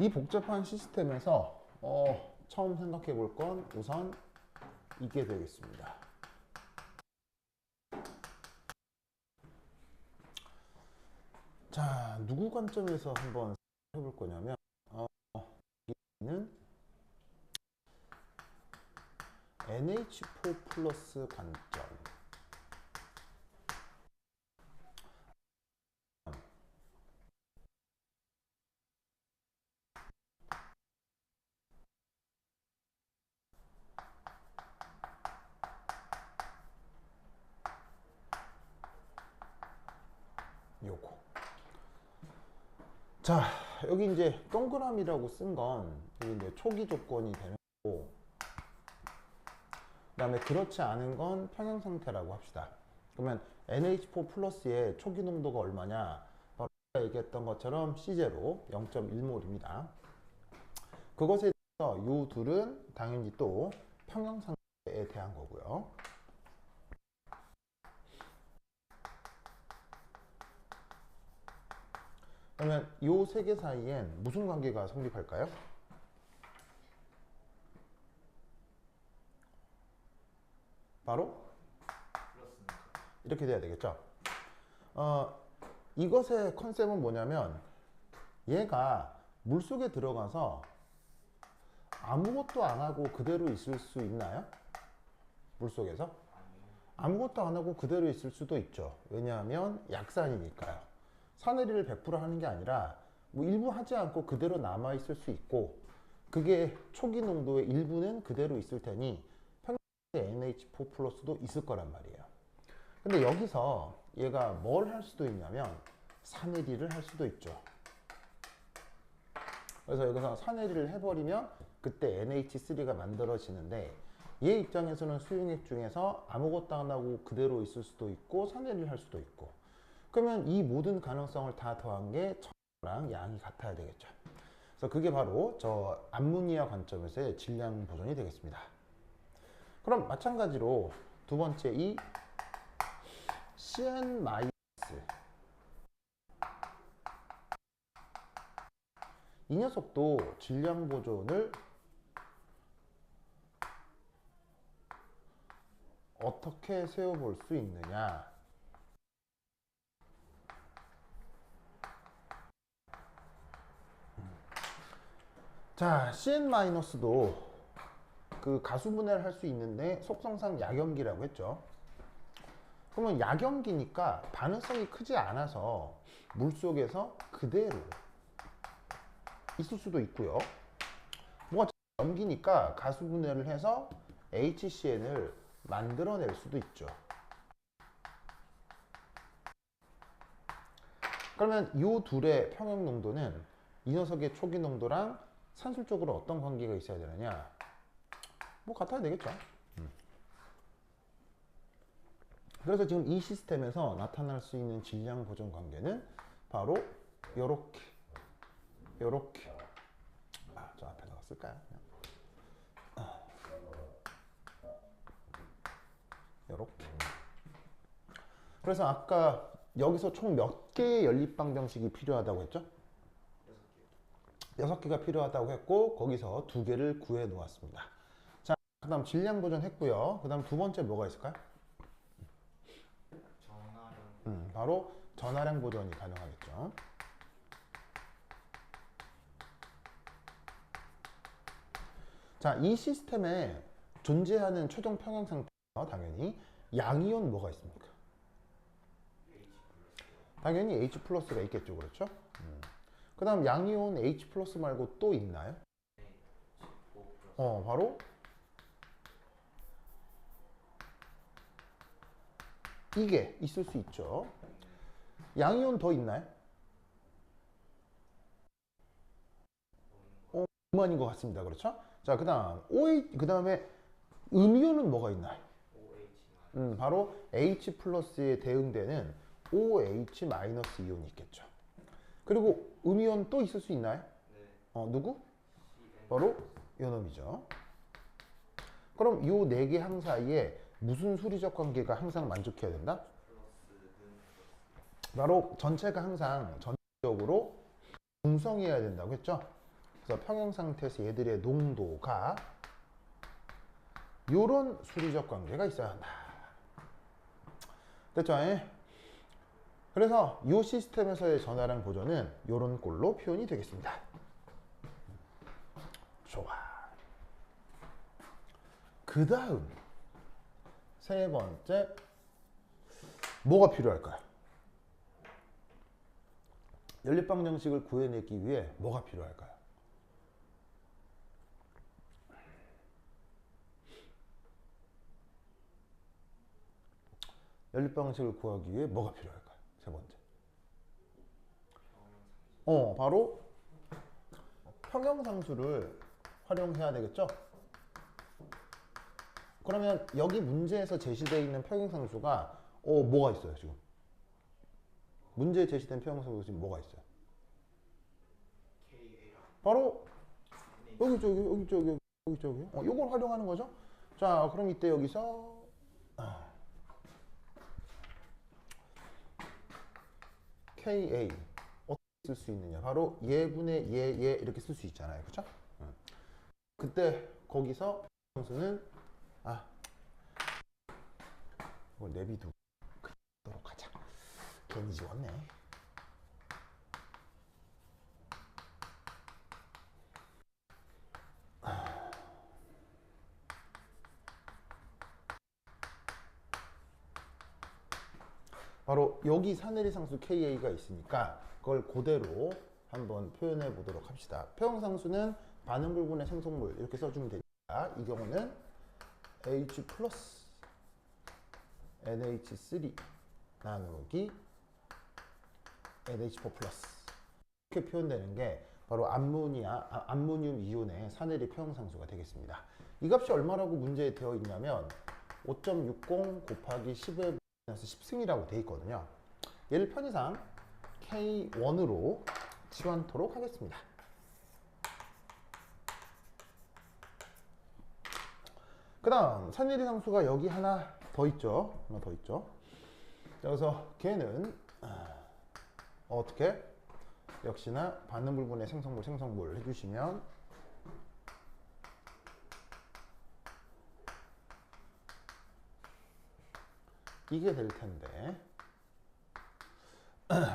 이 복잡한 시스템에서 처음 생각해 볼 건 우선 이게 되겠습니다. 자, 누구 관점에서 한번 해볼 거냐면 여기는 NH4 플러스 관점. 요거. 자, 여기 이제 동그라미라고 쓴 건 이제 초기 조건이 되는 거고, 그 다음에 그렇지 않은 건 평형 상태라고 합시다. 그러면 NH4 플러스의 초기 농도가 얼마냐? 바로 아까 얘기했던 것처럼 C0 0.1몰입니다. 그것에 대해서 이 둘은 당연히 또 평형 상태에 대한 거고요. 그러면 이 세 개 사이엔 무슨 관계가 성립할까요? 바로 이렇게 돼야 되겠죠. 이것의 컨셉은 뭐냐면 얘가 물속에 들어가서 아무것도 안 하고 그대로 있을 수 있나요? 물속에서? 아무것도 안 하고 그대로 있을 수도 있죠. 왜냐하면 약산이니까요. 산해리를 100% 하는 게 아니라 뭐 일부 하지 않고 그대로 남아 있을 수 있고, 그게 초기 농도의 일부는 그대로 있을 테니 평균의 NH4 플러스도 있을 거란 말이에요. 근데 여기서 얘가 뭘 할 수도 있냐면 산해리를 할 수도 있죠. 그래서 여기서 산해리를 해버리면 그때 NH3가 만들어지는데, 얘 입장에서는 수용액 중에서 아무것도 안 하고 그대로 있을 수도 있고 산해리를 할 수도 있고, 그러면 이 모든 가능성을 다 더한 게 랑 양이 같아야 되겠죠. 그래서 그게 바로 저 암모니아 관점에서의 질량 보존이 되겠습니다. 그럼 마찬가지로 두 번째 이 CN 마이너스, 이 녀석도 질량 보존을 어떻게 세워볼 수 있느냐. 자, CN-도 그 가수분해를 할 수 있는데 속성상 약염기라고 했죠. 그러면 약염기니까 반응성이 크지 않아서 물속에서 그대로 있을 수도 있고요. 뭐가 염기니까 가수분해를 해서 HCN을 만들어낼 수도 있죠. 그러면 이 둘의 평형 농도는 이 녀석의 초기 농도랑 산술적으로 어떤 관계가 있어야 되느냐? 뭐 같아야 되겠죠. 그래서 지금 이 시스템에서 나타날 수 있는 질량 보존 관계는 바로 요렇게 요렇게, 저 앞에다가 쓸까요? 요렇게. 그래서 아까 여기서 총 몇 개의 연립방 정식이 필요하다고 했죠? 6개가 필요하다고 했고, 거기서 2개를 구해 놓았습니다. 자, 그 다음 질량 보존 했고요. 그 다음 두 번째 뭐가 있을까요? 바로 전하량 보존이 가능하겠죠. 자, 이 시스템에 존재하는 최종 평형 상태가 당연히 양이온 뭐가 있습니까? 당연히 H 플러스가 있겠죠. 그렇죠? 그 다음 양이온 H 플러스 말고 또 있나요? 바로 이게 있을 수 있죠. 양이온 더 있나요? 그만인 것 같습니다. 그렇죠? 자, 그 다음 OH, 그 다음에 음이온은 뭐가 있나요? 바로 H 플러스에 대응되는 OH 마이너스 이온이 있겠죠. 그리고 음이온 또 있을 수 있나요? 누구? 바로 요놈이죠. 그럼 요 네 개 항 사이에 무슨 수리적 관계가 항상 만족해야 된다? 바로 전체가 항상 전체적으로 중성이어야 된다고 했죠. 그래서 평형 상태에서 얘들의 농도가 요런 수리적 관계가 있어야 한다. 됐죠? 그래서 이 시스템에서의 전화량 보존은 요런 꼴로 표현이 되겠습니다. 좋아. 그 다음 세 번째 뭐가 필요할까요? 연립방 정식을 구해내기 위해 뭐가 필요할까요? 연립방 정식을 구하기 위해 뭐가 필요할까요? 세 번째. 바로 평형상수를 활용해야 되겠죠? 그러면 여기 문제에서 제시되어 있는 평형상수가 뭐가 있어요 지금? 문제에 제시된 평형상수가 지금 뭐가 있어요? 바로 여기 요걸 활용하는 거죠. 자, 그럼 이때 여기서 KA 어떻게 쓸 수 있느냐? 바로 얘분의 얘 이렇게 쓸 수 있잖아요, 그렇죠? 그때 거기서 평형수는 이걸 내비두도록 하자. 괜히 지웠네. 바로 여기 사내리 상수 KA가 있으니까 그걸 그대로 한번 표현해 보도록 합시다. 평형상수는 반응불분의 생성물 이렇게 써주면 되니까 이 경우는 H 플러스 NH3 나누기 NH4 플러스 이렇게 표현되는 게 바로 암모늄 이온의 사내리 평형상수가 되겠습니다. 이 값이 얼마라고 문제에 되어 있냐면 5.60 곱하기 10의 10승이라고 되어 있거든요. 얘를 편의상 K1으로 치환토록 하겠습니다. 그 다음 사내리 상수가 여기 하나 더 있죠. 하나 더 있죠. 그래서 걔는 어떻게? 역시나 반응불분의 생성물 해주시면 이게 될 텐데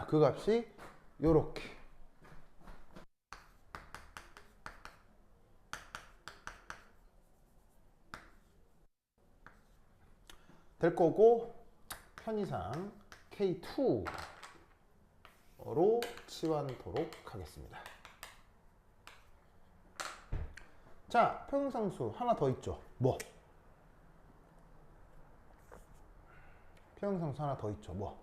그 값이 요렇게 될 거고 편의상 K2로 치환토록 하겠습니다. 자, 평형상수 하나 더 있죠. 뭐? 평형상수 하나 더 있죠. 뭐?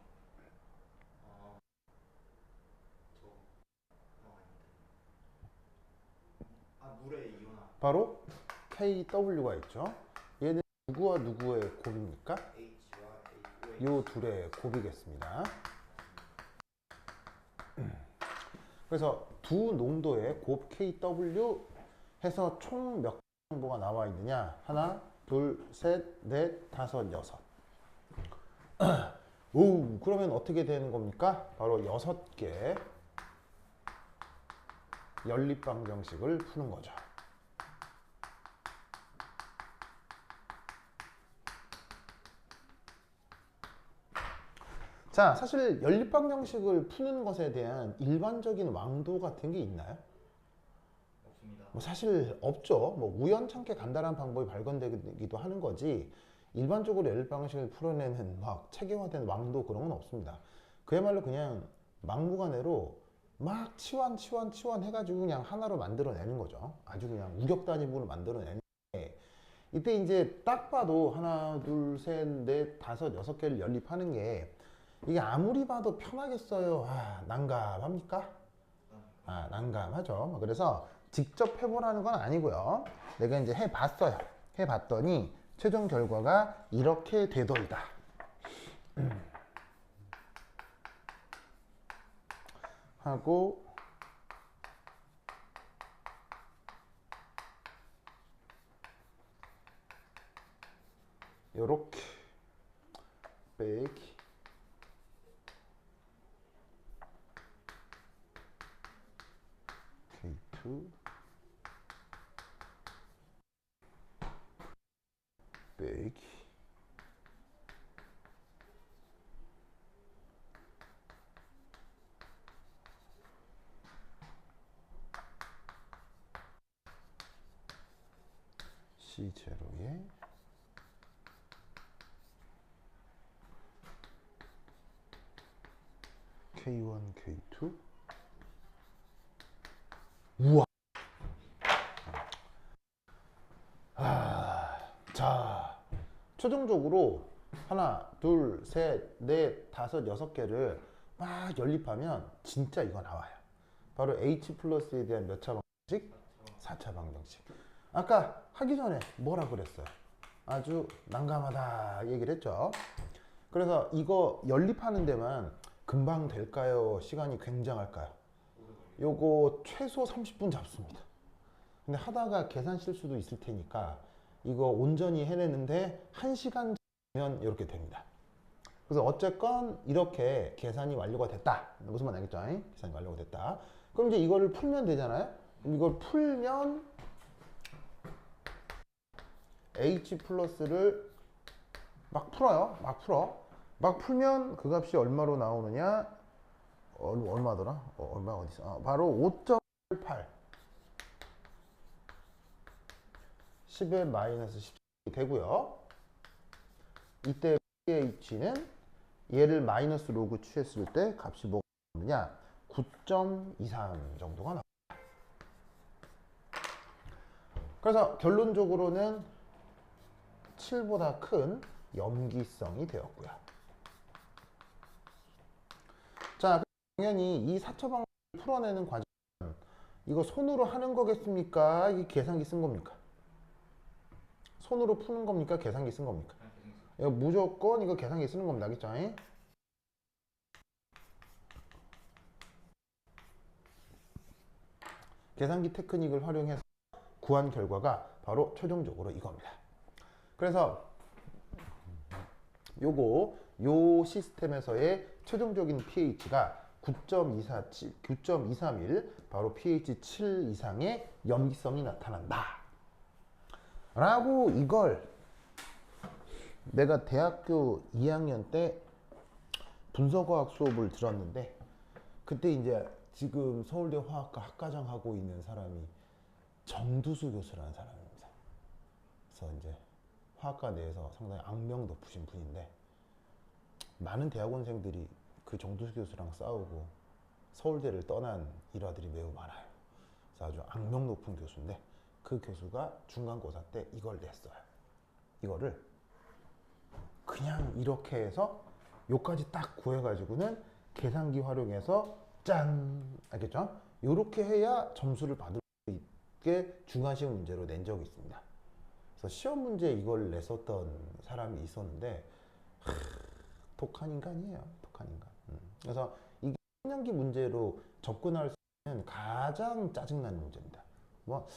물의 이온화. 바로 KW가 있죠. 얘는 누구와 누구의 곱입니까? H와 A. 요 둘의 곱이겠습니다. 그래서 두 농도의 곱 KW 해서 총 몇 정보가 나와 있느냐? 하나, 둘, 셋, 넷, 다섯, 여섯. 오, 그러면 어떻게 되는 겁니까? 바로 6개 연립방 정식을 푸는 거죠. 자, 사실 연립방 정식을 푸는 것에 대한 일반적인 왕도 같은 게 있나요? 없습니다. 뭐 사실 없죠. 뭐 우연찮게 간단한 방법이 발견되기도 하는 거지. 일반적으로 연립방 정식을 풀어내는 막 체계화된 왕도 그런 건 없습니다. 그야말로 그냥 막무가내로 막 치환 해가지고 그냥 하나로 만들어내는 거죠. 아주 그냥 우격 단위부를 만들어내는 게 이때 이제 딱 봐도 하나, 둘, 셋, 넷, 다섯, 6개를 연립하는 게 이게 아무리 봐도 편하겠어요? 난감합니까? 난감하죠. 그래서 직접 해보라는 건 아니고요. 내가 이제 해봤어요. 해봤더니 최종 결과가 이렇게 되더이다. 하고 요렇게 빼기 K2 빼기 C0에 K1, K2 우와 자 최종적으로 하나 둘 셋 넷 다섯 여섯 개를 막 연립하면 진짜 이거 나와요. 바로 H 플러스에 대한 몇 차 방정식? 4차 방정식. 아까 하기 전에 뭐라 그랬어요? 아주 난감하다 얘기를 했죠. 그래서 이거 연립하는 데만 금방 될까요? 시간이 굉장할까요? 요거 최소 30분 잡습니다. 근데 하다가 계산 실수도 있을 테니까 이거 온전히 해내는데 1시간 면 이렇게 됩니다. 그래서 어쨌건 이렇게 계산이 완료가 됐다. 무슨 말 알겠죠? 계산이 완료가 됐다. 그럼 이제 이거를 풀면 되잖아요. 이걸 풀면 H 플러스를 막 풀어요. 막 풀어. 막 풀면 그 값이 얼마로 나오느냐? 얼마더라? 얼마 어디 있어? 바로 5.8. 10의 마이너스 10이 되고요. 이때 pH는 얘를 마이너스 로그 취했을 때 값이 뭐가 나오느냐? 9.23 정도가 나옵니다. 그래서 결론적으로는 7보다 큰 염기성이 되었고요. 자, 당연히 이 사처방을 풀어내는 과정 이거 손으로 하는 거겠습니까? 이 계산기 쓴 겁니까? 손으로 푸는 겁니까? 계산기 쓴 겁니까? 이거 무조건 이거 계산기 쓰는 겁니다. 알겠죠? 계산기 테크닉을 활용해서 구한 결과가 바로 최종적으로 이겁니다. 그래서 요 시스템에서의 최종적인 pH가 9.231 바로 pH 7 이상의 염기성이 나타난다 라고 이걸 내가 대학교 2학년 때 분서과학 수업을 들었는데 그때 이제 지금 서울대 화학과 학과장 하고 있는 사람이 정두수 교수라는 사람입니다. 그래서 이제 화학과 내에서 상당히 악명 높으신 분인데 많은 대학원생들이 그 정두수 교수랑 싸우고 서울대를 떠난 일화들이 매우 많아요. 그래서 아주 악명 높은 교수인데 그 교수가 중간고사 때 이걸 냈어요. 이거를 그냥 이렇게 해서 요까지 딱 구해가지고는 계산기 활용해서 짠! 알겠죠? 요렇게 해야 점수를 받을 수 있게 중간시험 문제로 낸 적이 있습니다. 그래서 시험 문제에 이걸 냈었던 사람이 있었는데 독한 인간이에요. 독한 인간. 그래서 이게 학년기 문제로 접근할 수 있는 가장 짜증나는 문제입니다. 뭐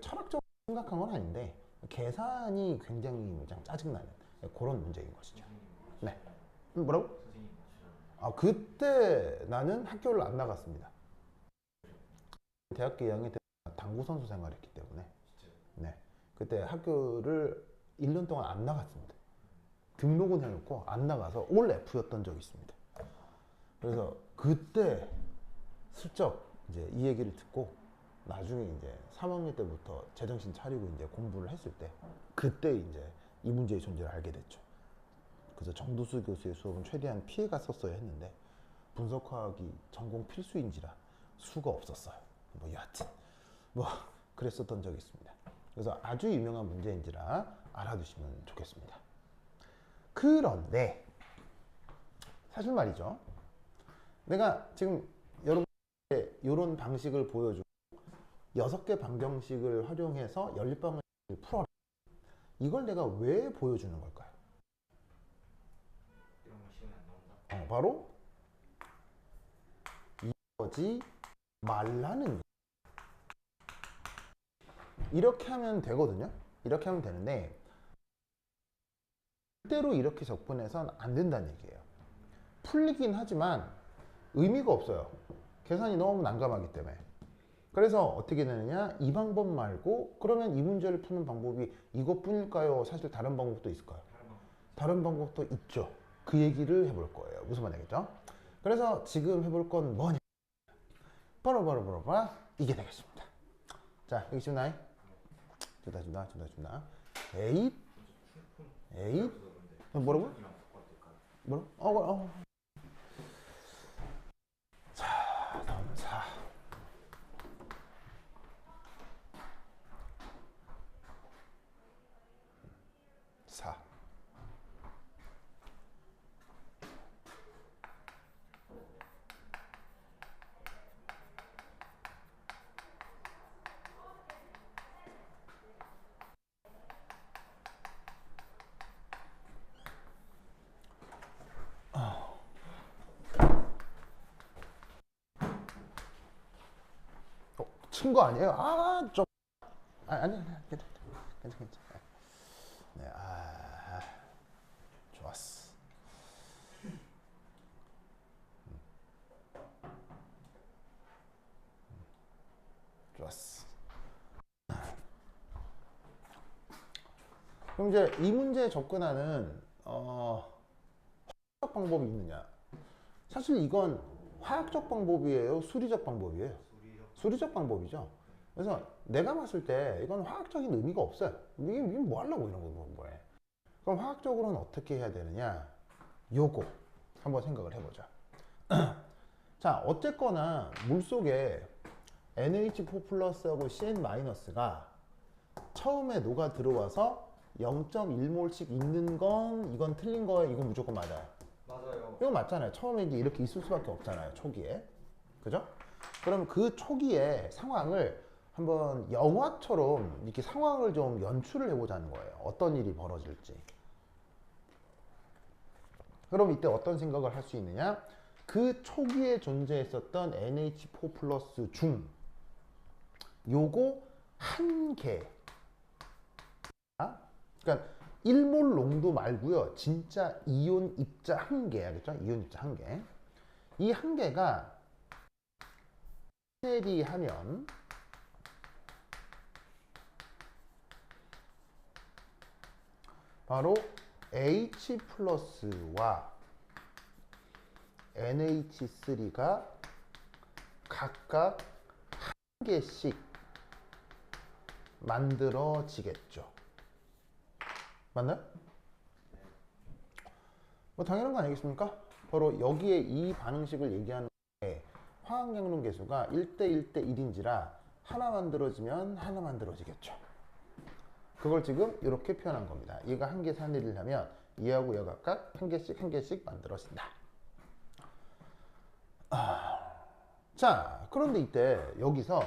철학적으로 심각한 건 아닌데 계산이 굉장히 짜증나는 그런 문제인 것이죠. 네. 뭐라고? 그때 나는 학교를 안 나갔습니다. 대학교 2학년 때 당구 선수 생활했기 때문에 네. 그때 학교를 1년 동안 안 나갔습니다. 등록은 해놓고 안 나가서 올 F였던 적이 있습니다. 그래서 그때 슬쩍 이제 이 얘기를 듣고 나중에 이제 3학년 때부터 제정신 차리고 이제 공부를 했을 때 그때 이제 이 문제의 존재를 알게 됐죠. 그래서 정두수 교수의 수업은 최대한 피해갔었어야 했는데 분석화학이 전공 필수인지라 수가 없었어요. 뭐 여하튼 뭐 그랬었던 적이 있습니다. 그래서 아주 유명한 문제인지라 알아두시면 좋겠습니다. 그런데 사실 말이죠. 내가 지금 여러분께 이런 방식을 보여주고 6개 방정식을 활용해서 연립방정식을 풀어라. 이걸 내가 왜 보여주는 걸까요? 이런 거 시험에 안 나온다. 바로 이러지 말라는 이렇게 하면 되거든요. 이렇게 하면 되는데 절대로 이렇게 접근해서는 안 된다는 얘기예요. 풀리긴 하지만 의미가 없어요. 계산이 너무 난감하기 때문에. 그래서 어떻게 되느냐? 이 방법 말고 그러면 이 문제를 푸는 방법이 이것뿐일까요? 사실 다른 방법도 있을까요? 다른 방법도 있죠. 그 얘기를 해볼 거예요. 무슨 말이겠죠? 그래서 지금 해볼 건 뭐냐? 바로 이게 되겠습니다. 자, 여기 준다. 준다. 에잇. 뭐라고? 뭐라고? 자, 다음은 4. 4. 친 거 아니에요? 아니, 괜찮아. 네, 좋았어. 좋았어. 그럼 이제 이 문제에 접근하는 화학적 방법이 있느냐? 사실 이건 화학적 방법이에요, 수리적 방법이에요? 수리적 방법이죠. 그래서 내가 봤을 때 이건 화학적인 의미가 없어요. 이게 뭐 하려고 이런 거 뭐해? 그럼 화학적으로는 어떻게 해야 되느냐? 요거 한번 생각을 해보자. 자, 어쨌거나 물속에 NH4 플러스하고 CN 마이너스가 처음에 녹아 들어와서 0.1몰씩 있는 건 이건 틀린 거예요. 이건 무조건 맞아요. 맞아요. 이거 맞잖아요. 처음에 이제 이렇게 있을 수밖에 없잖아요. 초기에. 그죠? 그럼 그 초기의 상황을 한번 영화처럼 이렇게 상황을 좀 연출을 해보자는 거예요. 어떤 일이 벌어질지. 그럼 이때 어떤 생각을 할 수 있느냐? 그 초기에 존재했었던 NH4 플러스 중 요거 한 개. 그러니까 1몰 농도 말고요. 진짜 이온 입자 한 개. 알겠죠? 이온 입자 한 개. 이 한 개가 하면 바로 H 플러스와 NH3가 각각 한 개씩 만들어지겠죠. 맞나요? 뭐 당연한 거 아니겠습니까? 바로 여기에 이 반응식을 얘기하는 게 화학양론 계수가 1대 1대 1인지라 하나 만들어지면 하나 만들어지겠죠. 그걸 지금 이렇게 표현한 겁니다. 얘가 한 개 산일을 하면 얘하고 얘가 각각 한 개씩 만들어진다. 자, 그런데 이때 여기서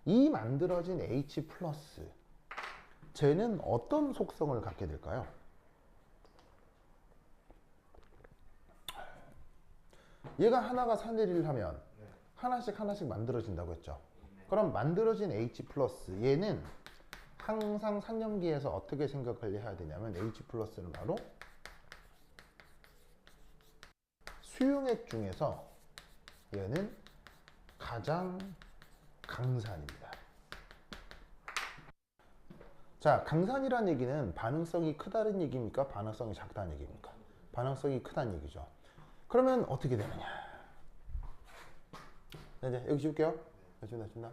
이 만들어진 H 플러스 쟤는 어떤 속성을 갖게 될까요? 얘가 하나가 산일을 하면 하나씩 만들어진다고 했죠. 그럼 만들어진 H 플러스 얘는 항상 산염기에서 어떻게 생각을 해야 되냐면 H 플러스는 바로 수용액 중에서 얘는 가장 강산입니다. 자, 강산이란 얘기는 반응성이 크다는 얘기입니까? 반응성이 작다는 얘기입니까? 반응성이 크다는 얘기죠. 그러면 어떻게 되느냐? 네, 이제 여기 지울게요. 준다.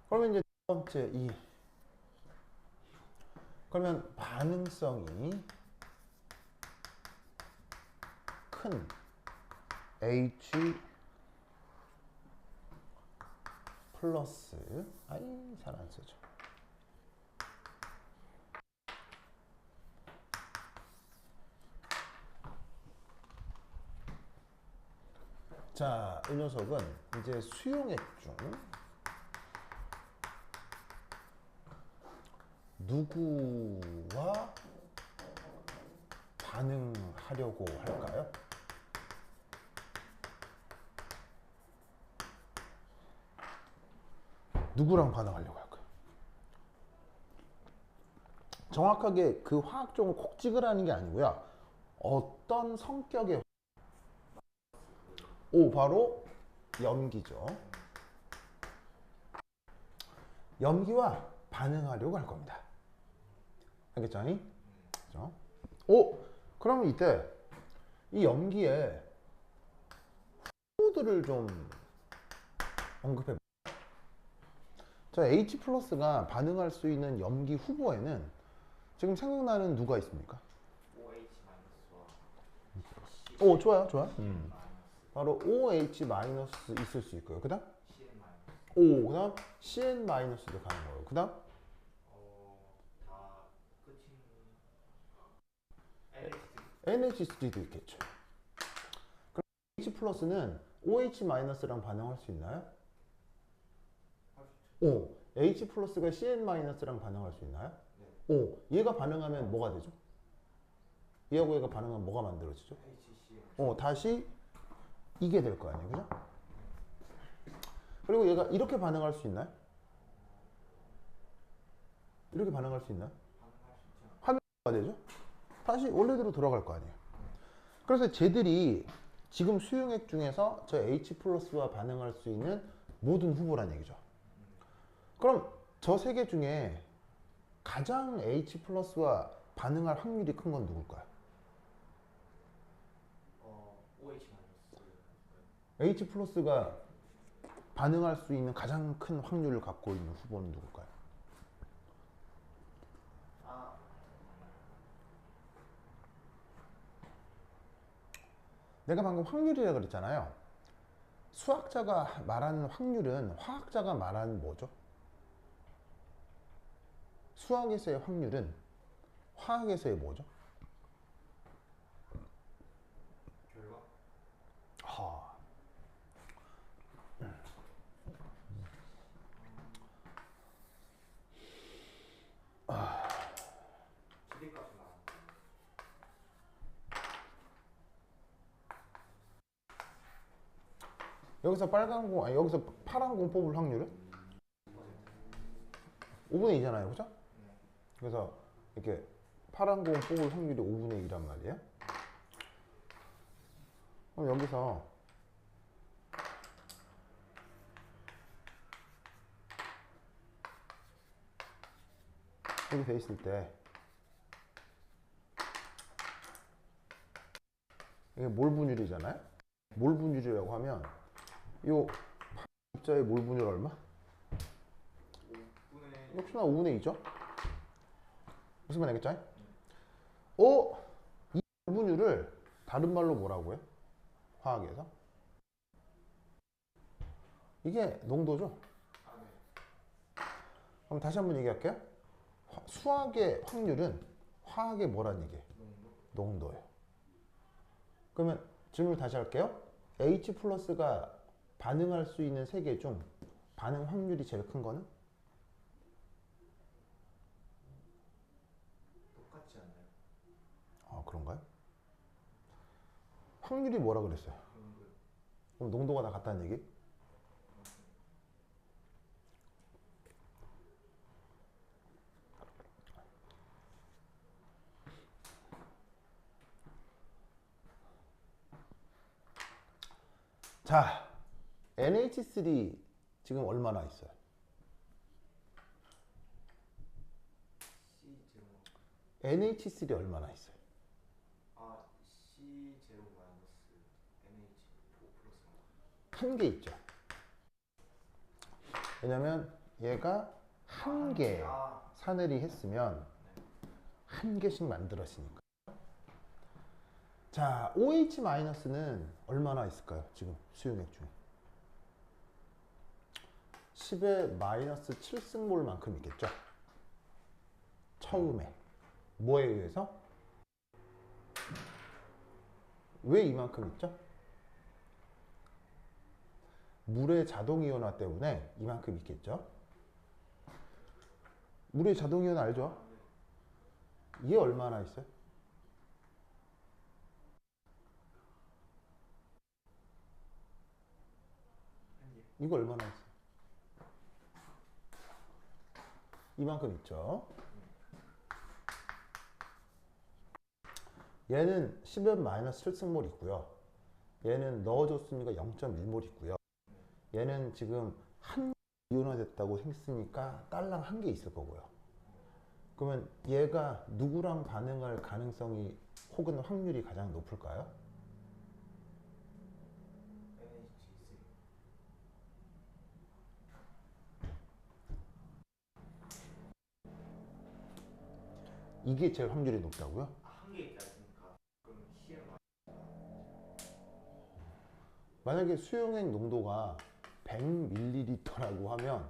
그러면 이제 두 번째 그러면 반응성이 큰 H 플러스 잘 안 쓰죠. 자, 이 녀석은 이제 수용액 중 누구와 반응하려고 할까요? 누구랑 반응하려고 할까요? 정확하게 그 화학종을 콕 찍으라는 게 아니고요. 어떤 성격의 바로 염기죠. 염기와 반응하려고 할 겁니다. 알겠죠? 그죠? 그러면 이때 이 염기에 후보들을 좀 언급해. 자, H 플러스가 반응할 수 있는 염기 후보에는 지금 생각나는 누가 있습니까? OH-와 좋아요, 좋아요. 마이너스 바로 OH 마이너스 있을 수 있고요. 그다음 CN 마이너스 그다음 CN 마이너스도 가는 거예요. 그다음 다 끝인 NHC도 있겠죠. 그럼 H 플러스는 OH 마이너스랑 반응할 수 있나요? H 플러스가 CN 마이너스랑 반응할 수 있나요? 네. 얘가 반응하면 뭐가 되죠? 얘하고 얘가 반응하면 뭐가 만들어지죠? HCl 다시 이게 될 거 아니에요, 그죠? 그리고 얘가 이렇게 반응할 수 있나요? 이렇게 반응할 수 있나요? 반응할 수 있죠. 하면 뭐가 되죠? 다시 원래대로 돌아갈 거 아니에요. 그래서 쟤들이 지금 수용액 중에서 저 H 플러스와 반응할 수 있는 모든 후보란 얘기죠. 그럼 저 세 개 중에 가장 H 플러스와 반응할 확률이 큰 건 누굴까요? OH 마이너스 H 플러스가 반응할 수 있는 가장 큰 확률을 갖고 있는 후보는 누굴까요? 내가 방금 확률이라고 그랬잖아요. 수학자가 말하는 확률은 화학자가 말하는 뭐죠? 수학에서의 확률은 화학에서의 뭐죠? 결과 하. 기대값이 나와요. 여기서 여기서 파란 공 뽑을 확률은 5분의 2잖아요, 그죠? 그래서 이렇게 파란 공 뽑을 확률이 5분의 2란 말이에요. 그럼 여기서 이렇게 돼 있을 때 이게 몰 분율이잖아요. 몰 분율이라고 하면 요 입자의 몰 분율 얼마? 5분의 역시나 5분의 2죠. 무슨 말 알겠죠? 이 분율을 다른 말로 뭐라고 해요? 화학에서? 이게 농도죠. 그럼 다시 한번 얘기할게요. 수학의 확률은 화학의 뭐란 얘기예요? 농도예요. 그러면 질문을 다시 할게요. H 플러스가 반응할 수 있는 세 개 중 반응 확률이 제일 큰 거는? 똑같지 않나요? 그런가요? 확률이 뭐라 그랬어요? 그럼 농도가 다 같다는 얘기? 자, NH3 지금 얼마나 있어요? C0 NH3 얼마나 있어요? C0 마이너스 NH5 플러스 한 개 있죠. 왜냐면 얘가 한 개 산해리 했으면 한 개씩 만들었으니까. 자, OH-는 얼마나 있을까요? 지금 수용액 중에 10의 마이너스 7승몰만큼 있겠죠. 처음에 뭐에 의해서? 왜 이만큼 있죠? 물의 자동이온화 때문에 이만큼 있겠죠. 물의 자동이온화 알죠? 얘 얼마나 있어요? 이거 얼마나 있어? 이만큼 있죠. 얘는 10의 마이너스 7승몰 있고요. 얘는 넣어줬으니까 0.1몰 있고요. 얘는 지금 한 이온화됐다고 했으니까 딸랑 한 개 있을 거고요. 그러면 얘가 누구랑 반응할 가능성이 혹은 확률이 가장 높을까요? NH3. 이게 제일 확률이 높다고요? 한 개 있다 했으니까 그럼 CM 만약에 수용액 농도가 100ml라고 하면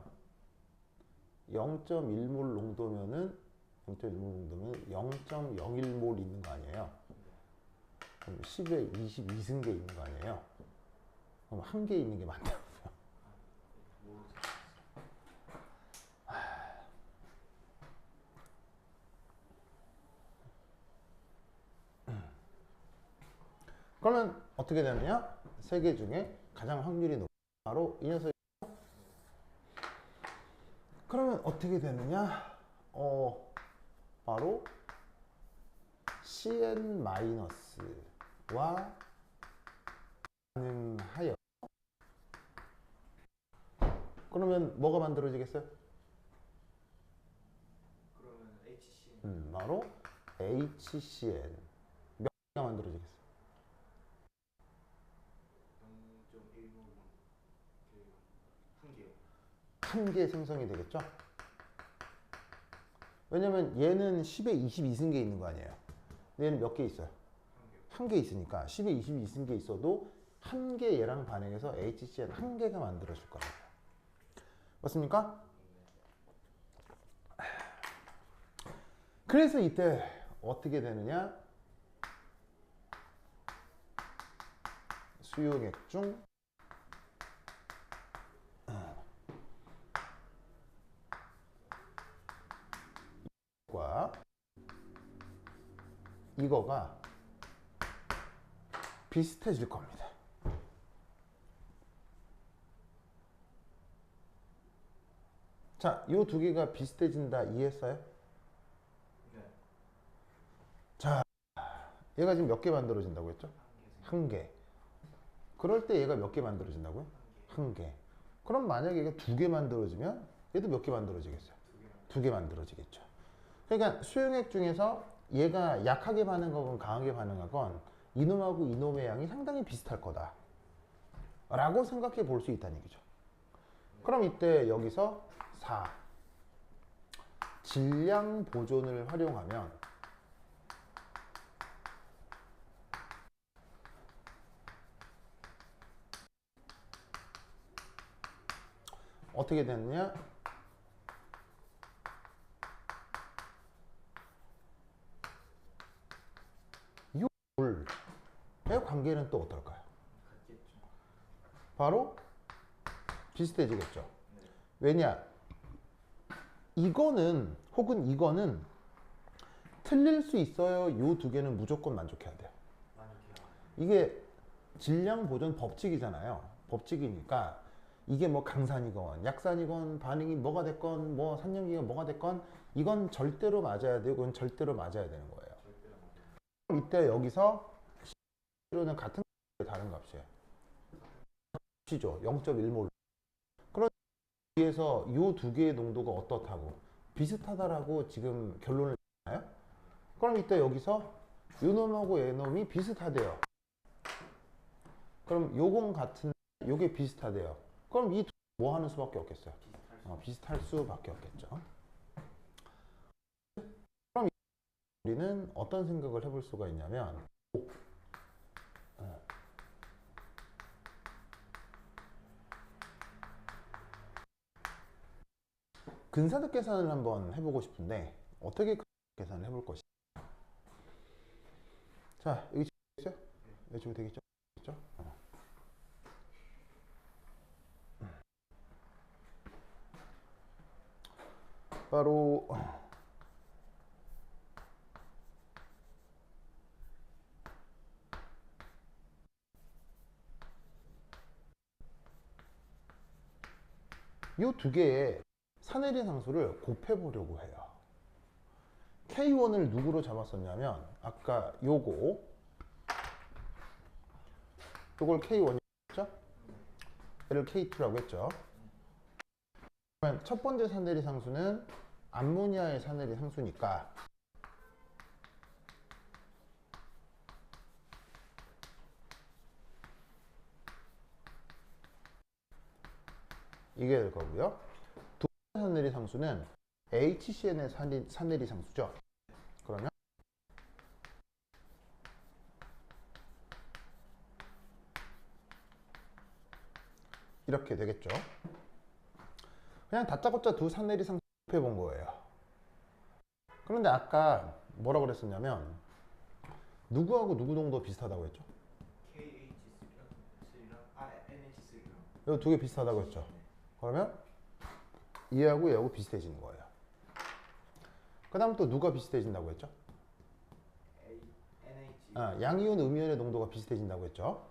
0.1몰 농도면은 0.01몰 있는 거 아니에요? 그럼 10에 22승계 있는 거 아니에요? 그럼 한 개 있는 게 맞다고요. 모르죠. 그러면 어떻게 되느냐? 세 개 중에 가장 확률이 높은 바로 이 녀석. 그러면 어떻게 되느냐? 바로 CN-와 반응하여. 그러면 뭐가 만들어지겠어요? 그러면 HCM 바로 HCN. 몇 개가 만들어지겠어요? 0.1몰 한 개요. 한 개 생성이 되겠죠? 왜냐면 얘는 10에 22승계 있는 거 아니에요? 얘는 몇 개 있어요? 한 개요. 한 개 있으니까 10에 22승계 있어도 한 개 얘랑 반응해서 HCN 한 개가 만들어질 거예요. 맞습니까? 그래서 이때 어떻게 되느냐? 수용액 중 과 이거가 비슷해질 겁니다. 자, 이 두 개가 비슷해진다 이해했어요? 네. 자, 얘가 지금 몇 개 만들어진다고 했죠? 한 개. 그럴 때 얘가 몇 개 만들어진다고요? 한 개. 그럼 만약에 얘가 두 개 만들어지면 얘도 몇 개 만들어지겠어요? 두 개 만들어지겠죠. 그러니까 수용액 중에서 얘가 약하게 반응하건 강하게 반응하건 이놈하고 이놈의 양이 상당히 비슷할 거다 라고 생각해 볼 수 있다는 얘기죠. 그럼 이때 여기서 4 질량 보존을 활용하면 어떻게 되느냐? 이 물의 관계는 또 어떨까요? 같겠죠. 바로 비슷해지겠죠. 네. 왜냐? 이거는 혹은 이거는 틀릴 수 있어요. 이 두 개는 무조건 만족해야 돼요. 많이 돼요. 이게 질량 보존 법칙이잖아요. 법칙이니까 이게 뭐 강산이건 약산이건 반응이 뭐가 됐건 뭐 산염기가 뭐가 됐건 이건 절대로 맞아야 되고 이건 절대로 맞아야 되는 거예요. 절대로 안 돼요. 그럼 이때 여기서 C로는 같은 다른 값이에요. C죠. 0.1몰. 그런 뒤에서 이 두 개의 농도가 어떻다고 비슷하다라고 지금 결론을 내나요? 그럼 이때 여기서 요놈하고 얘놈이 비슷하대요. 그럼 요건 같은 요게 비슷하대요. 그럼 이 두 뭐 하는 수밖에 없겠어요? 비슷할 수밖에 없겠죠. 그럼 우리는 어떤 생각을 해볼 수가 있냐면 근사득 계산을 한번 해보고 싶은데 어떻게 계산을 해볼 것이냐. 자, 여기 있어요? 여기 지금 되겠죠? 그렇죠? 바로 이 두 개의 산해리 상수를 곱해보려고 해요. K1을 누구로 잡았었냐면 아까 요걸 K1이었죠? 얘를 K2라고 했죠. 그러면 첫 번째 산해리 상수는 암모니아의 산해리 상수니까 이게 될 거고요. 두 번째 산해리 상수는 HCn의 산해리 상수죠. 그러면 이렇게 되겠죠. 그냥 다짜고짜 두 산해리 상수 곱해본 거예요. 그런데 아까 뭐라 그랬었냐면 누구하고 누구 정도 비슷하다고 했죠? NH3랑 이 두 개 비슷하다고 했죠. 그러면 얘하고 얘하고 비슷해지는 거예요. 그 다음 또 누가 비슷해진다고 했죠? NH 양이온 음이온의 농도가 비슷해진다고 했죠.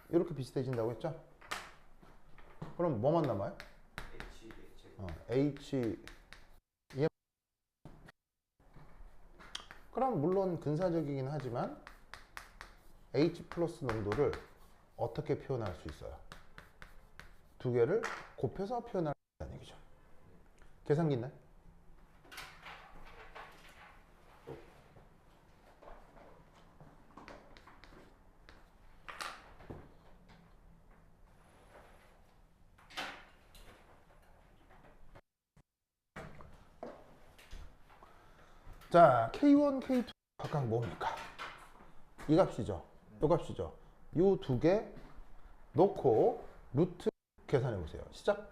이렇게 비슷해진다고 했죠. 그럼 뭐만 남아요? H. 그럼 물론 근사적이긴 하지만 H 플러스 농도를 어떻게 표현할 수 있어요? 두 개를 곱해서 표현할 수 있다는 얘기죠. 계산기 있나요? 자, K1, K2 각각 뭡니까? 이 값이죠. 이 값이죠. 이 두 개 놓고 루트 계산해 보세요. 시작.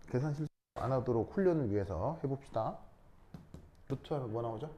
계산 실수 안 하도록 훈련을 위해서 해봅시다. 루트 하면 뭐 나오죠?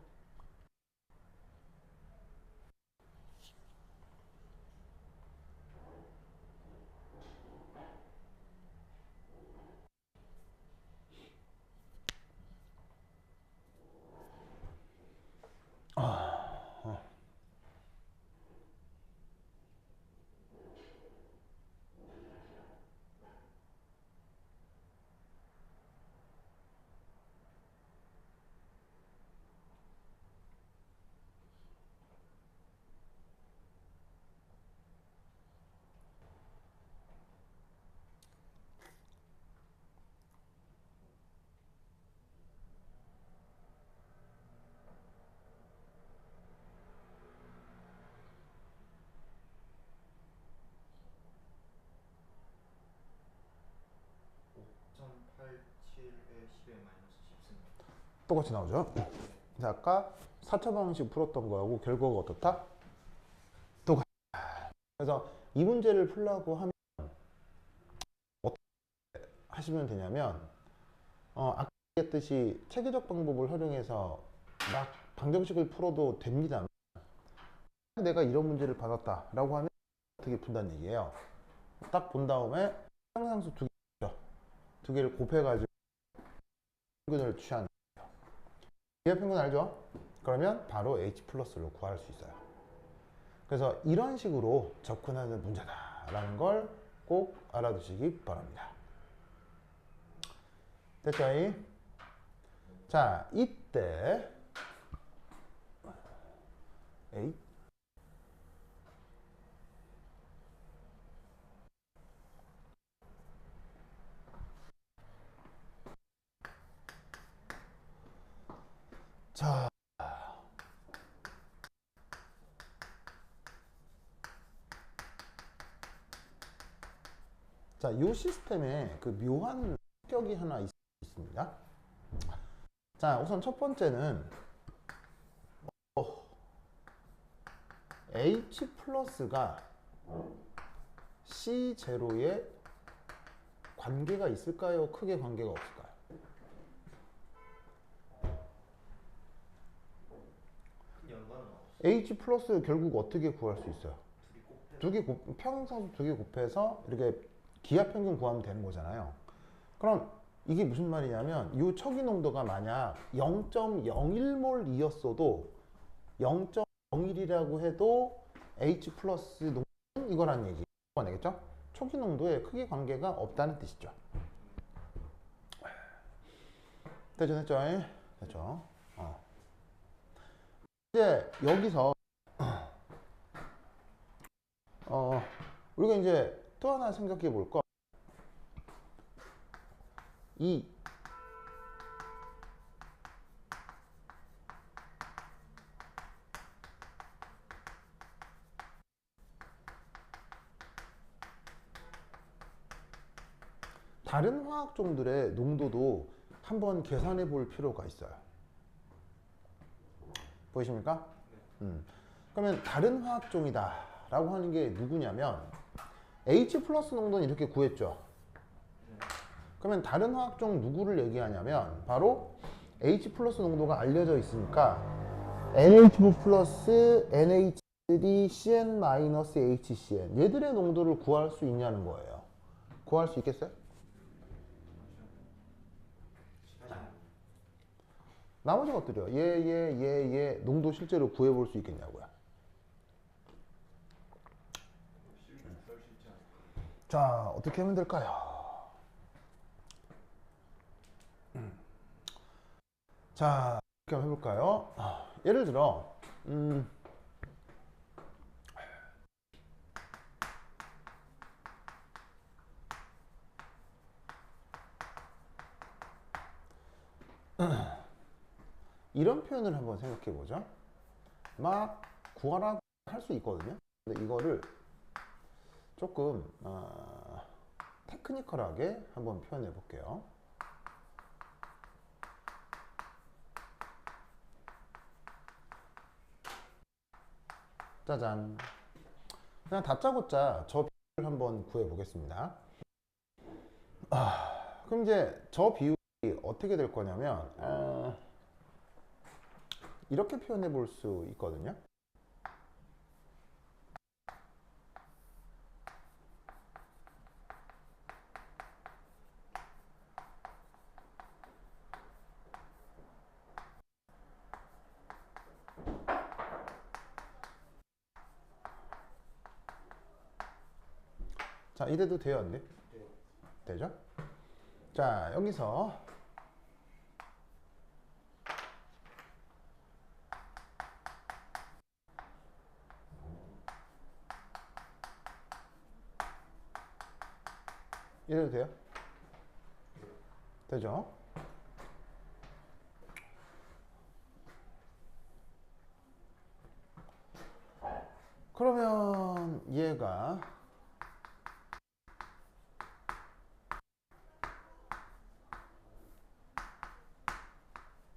똑같이 나오죠. 그래서 아까 4차 방식 풀었던 거하고 결과가 어떻다? 똑같아. 그래서 이 문제를 풀려고 하면 어떻게 하시면 되냐면 아까 얘기했듯이 체계적 방법을 활용해서 막 방정식을 풀어도 됩니다. 내가 이런 문제를 받았다 라고 하면 어떻게 푼다는 얘기예요. 딱 본 다음에 상상수 두 개를 곱해가지고 평균을 취하는 거예요. 기하평균 알죠? 그러면 바로 H 플러스로 구할 수 있어요. 그래서 이런 식으로 접근하는 문제다라는 걸 꼭 알아두시기 바랍니다. 됐죠? 자, 이때 A 자, 이 시스템에 그 묘한 성격이 하나 있습니다. 자, 우선 첫 번째는 H 플러스가 C0에 관계가 있을까요? 크게 관계가 없을까요? H 플러스 결국 어떻게 구할 수 있어요? 평행상수 두 개 곱해서 이렇게 기하평균 구하면 되는 거잖아요. 그럼 이게 무슨 말이냐면 이 척이 농도가 만약 0.01몰이었어도 0.01이라고 해도 H 플러스 농도는 이거란 얘기. 알겠죠? 초기 농도에 크게 관계가 없다는 뜻이죠. 됐죠, 됐죠, 됐죠. 이제 여기서 우리가 이제 또 하나 생각해 볼 거, 이 다른 화학종들의 농도도 한번 계산해 볼 필요가 있어요. 보이십니까? 그러면 다른 화학종이다 라고 하는 게 누구냐면 H 플러스 농도는 이렇게 구했죠. 그러면 다른 화학종 누구를 얘기하냐면 바로 H 플러스 농도가 알려져 있으니까 NH2 플러스 NH3 CN 마이너스 HCN 얘들의 농도를 구할 수 있냐는 거예요. 구할 수 있겠어요? 나머지 것들이요. 얘 농도 실제로 구해볼 수 있겠냐고요. 자, 어떻게 하면 될까요? 자, 이렇게 한번 해볼까요? 예를 들어 이런 표현을 한번 생각해 보죠. 막 구하라고 할 수 있거든요. 근데 이거를 조금 테크니컬하게 한번 표현해 볼게요. 짜잔. 그냥 다짜고짜 저 비율을 한번 구해 보겠습니다. 그럼 이제 저 비율이 어떻게 될 거냐면 이렇게 표현해 볼 수 있거든요. 자, 이래도 돼요, 안 돼? 되죠? 자, 여기서 이래도 돼요? 되죠? 그러면 얘가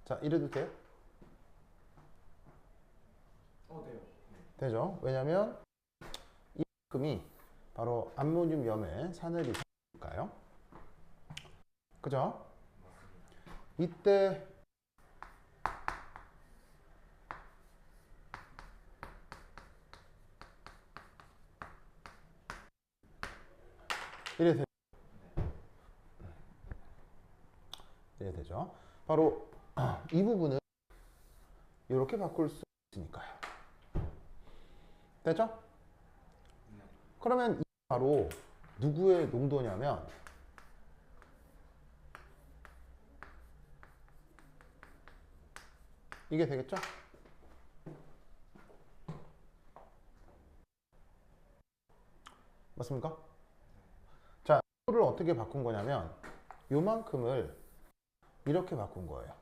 자, 이래도 돼요? 돼요. 네. 되죠? 왜냐면 이만큼이 바로 암모늄염의 산화리니까요. 그죠? 이때 이래 되죠. 바로 이 부분을 이렇게 바꿀 수 있으니까요. 됐죠? 그러면 이 바로 누구의 농도냐면 이게 되겠죠? 맞습니까? 자, 이거를 어떻게 바꾼 거냐면 요만큼을 이렇게 바꾼 거예요.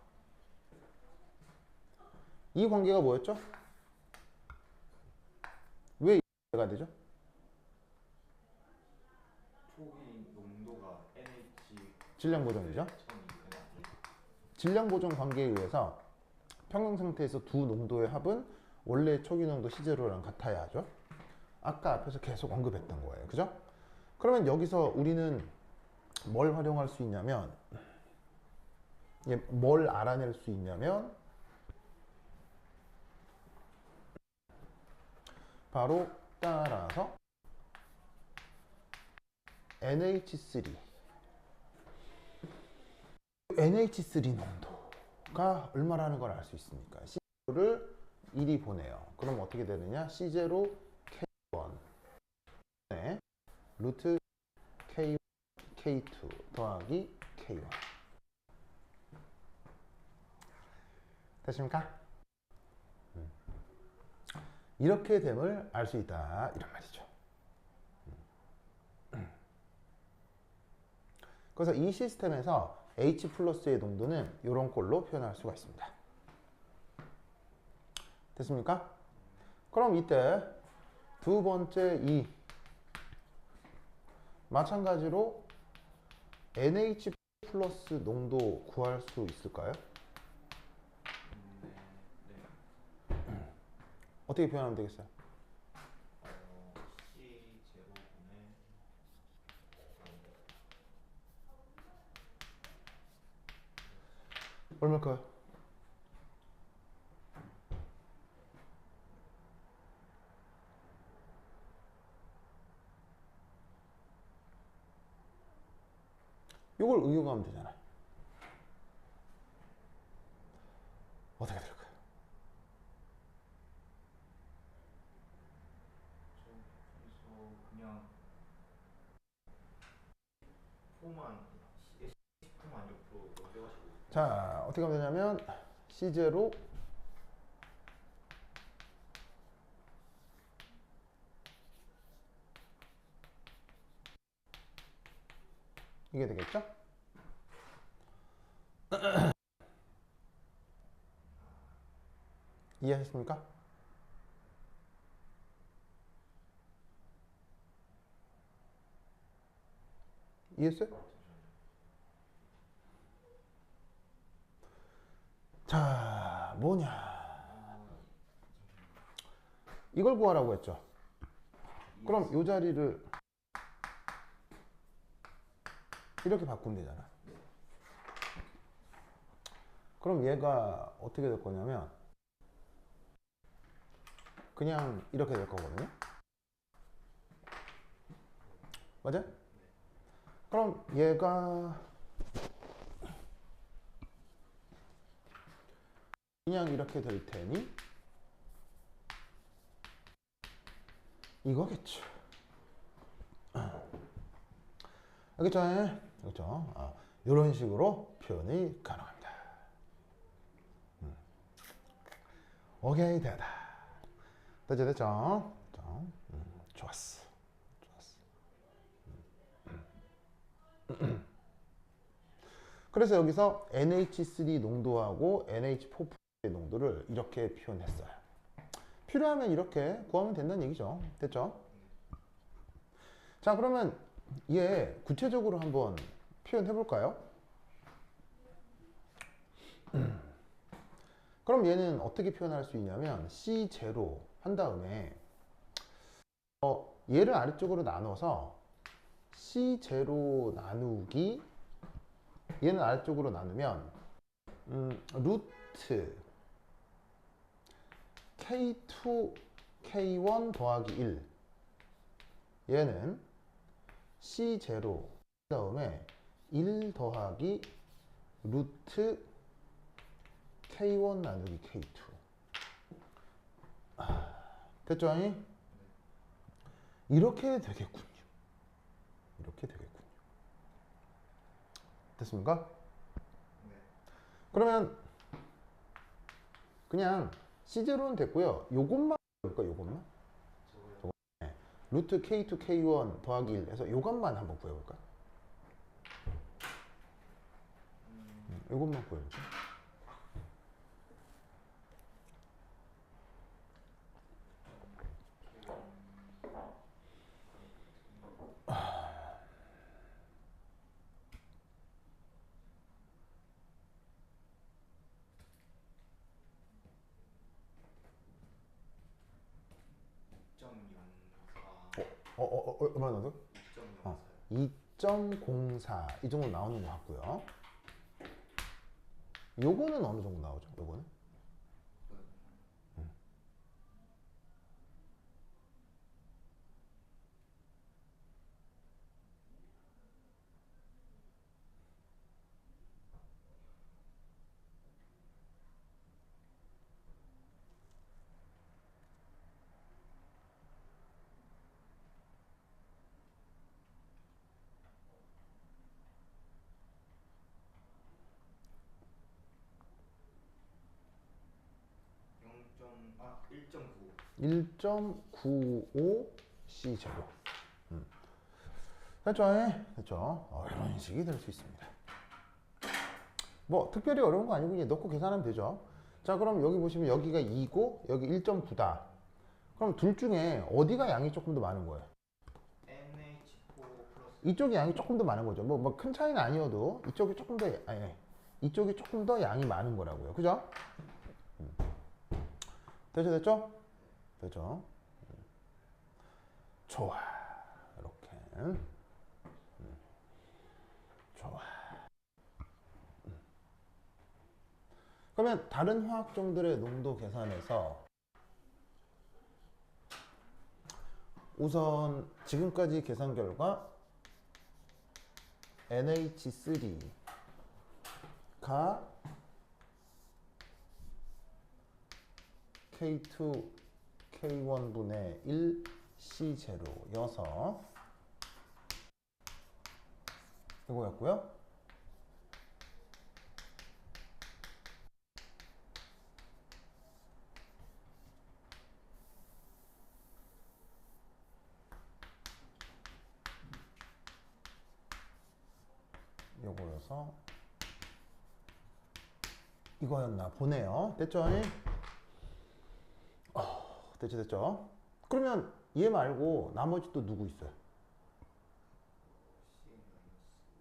이 관계가 뭐였죠? 왜 이가 되죠? 초기 농도가 NH 질량 보존이죠. 질량 보존 관계에 의해서 평형 상태에서 두 농도의 합은 원래 초기 농도 C0랑 같아야 하죠. 아까 앞에서 계속 언급했던 거예요. 그죠? 그러면 여기서 우리는 뭘 활용할 수 있냐면 뭘 알아낼 수 있냐면 바로 따라서 NH3 농도가 얼마라는 걸 알 수 있으니까 C0를 1이 보내요. 그럼 어떻게 되느냐? C0 K1 네, 루트 K, K2 더하기 K1 됐습니까? 이렇게 됨을 알 수 있다 이런 말이죠. 그래서 이 시스템에서 H 플러스의 농도는 이런 꼴로 표현할 수가 있습니다. 됐습니까? 그럼 이때 두 번째 이 마찬가지로 NH 플러스 농도 구할 수 있을까요? 네. 어떻게 표현하면 되겠어요? C 제로분의 얼마일까요? 이걸 응용하면 되잖아요. 어떻게 될까요? 그래서 그냥 포만 C포만 옆으로 넘겨가지고 자, 어떻게 하면 되냐면 C0 이게 되겠죠? 이해하셨습니까? 이해했어요? 자, 뭐냐? 이걸 구하라고 했죠. 그럼 이 자리를 이렇게 바꾸면 되잖아. 그럼 얘가 어떻게 될 거냐면 그냥 이렇게 될 거거든요. 맞아? 그럼 얘가 그냥 이렇게 될 테니 이거겠죠. 알겠죠? 그렇죠? 이런 식으로 표현이 가능합니다. 오케이, 됐다. 됐죠? 좋았어. 그래서 여기서 NH3 농도하고 NH4 농도를 이렇게 표현했어요. 필요하면 이렇게 구하면 된다는 얘기죠. 됐죠? 자, 그러면 얘 구체적으로 한번 표현해 볼까요? 그럼 얘는 어떻게 표현할 수 있냐면 C0 한 다음에 얘를 아래쪽으로 나눠서 C0 나누기 얘는 아래쪽으로 나누면 루트 K2 K1 더하기 1 얘는 C0 그 다음에 1 더하기 루트 K1 나누기 K2 됐죠? 이렇게 되겠군요. 이렇게 되겠군요. 됐습니까? 네. 그러면 그냥 C0는 됐고요. 요것만 볼까? 요것만? 저거요. 네. 루트 K2 K1 더하기 1 해서 요것만 한번 구해볼까? 요것만 구해볼까? 얼마나 나왔어? 2.04 이 정도 나오는 것 같고요. 요거는 어느 정도 나오죠? 요거는? 1.9. 1.95C 제곱. 됐죠? 됐죠? 이런 식이 될 수 있습니다. 뭐 특별히 어려운 거 아니고 그냥 넣고 계산하면 되죠. 자, 그럼 여기 보시면 여기가 2고 여기 1.9다. 그럼 둘 중에 어디가 양이 조금 더 많은 거예요? NH4 플러스 이쪽이 양이 조금 더 많은 거죠. 뭐 큰 차이는 아니어도 이쪽이 조금 더 이쪽이 조금 더 양이 많은 거라고요. 그죠? 됐죠? 됐죠? 됐죠? 좋아. 이렇게. 좋아. 그러면 다른 화학종들의 농도 계산에서 우선 지금까지 계산 결과 NH3가 K2, K1분의 1 C0여서 이거였고요. 요거여서 이거였나 보네요. 됐죠? 됐죠, 됐죠? 그러면 얘 말고 나머지 또 누구 있어요?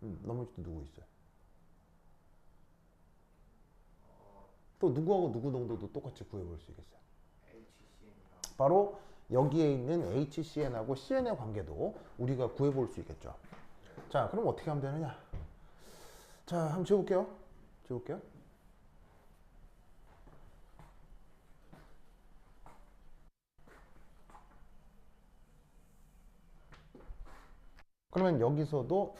나머지 또 누구 있어요? 또 누구하고 누구 농도도 똑같이 구해볼 수 있겠어요? HCn이랑 바로 여기에 있는 HCn하고 CN의 관계도 우리가 구해볼 수 있겠죠. 자, 그럼 어떻게 하면 되느냐? 자, 한번 지워볼게요. 지워볼게요. 그러면 여기서도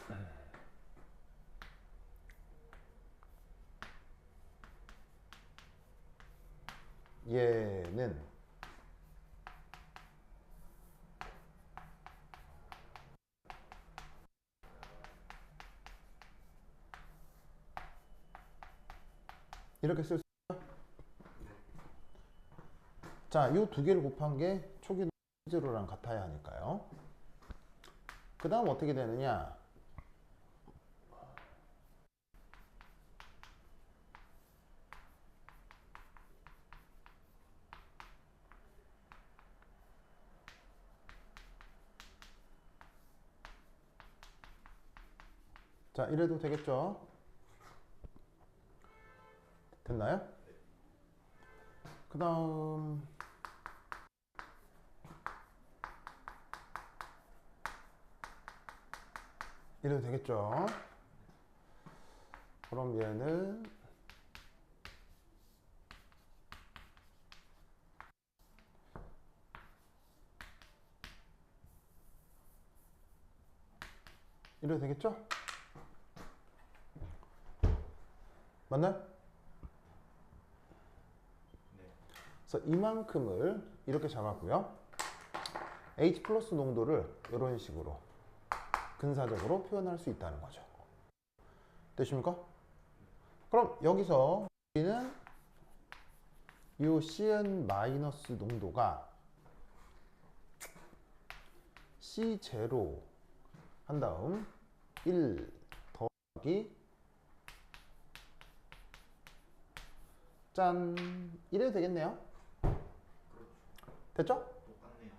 얘는 이렇게 쓸 수 있죠? 자, 이 두 개를 곱한 게 초기 제로랑 같아야 하니까요. 그 다음 어떻게 되느냐? 자, 이래도 되겠죠? 됐나요? 그 다음 이래도 되겠죠? 그럼 얘는 이래도 되겠죠? 맞나요? 네. 그래서 이만큼을 이렇게 잡았고요. H 플러스 농도를 이런 식으로 근사적으로 표현할 수 있다는 거죠. 되십니까? 그럼 여기서 우리는 이 CN 마이너스 농도가 C0 한 다음 1 더하기 짠 이래도 되겠네요. 됐죠? 똑같네요.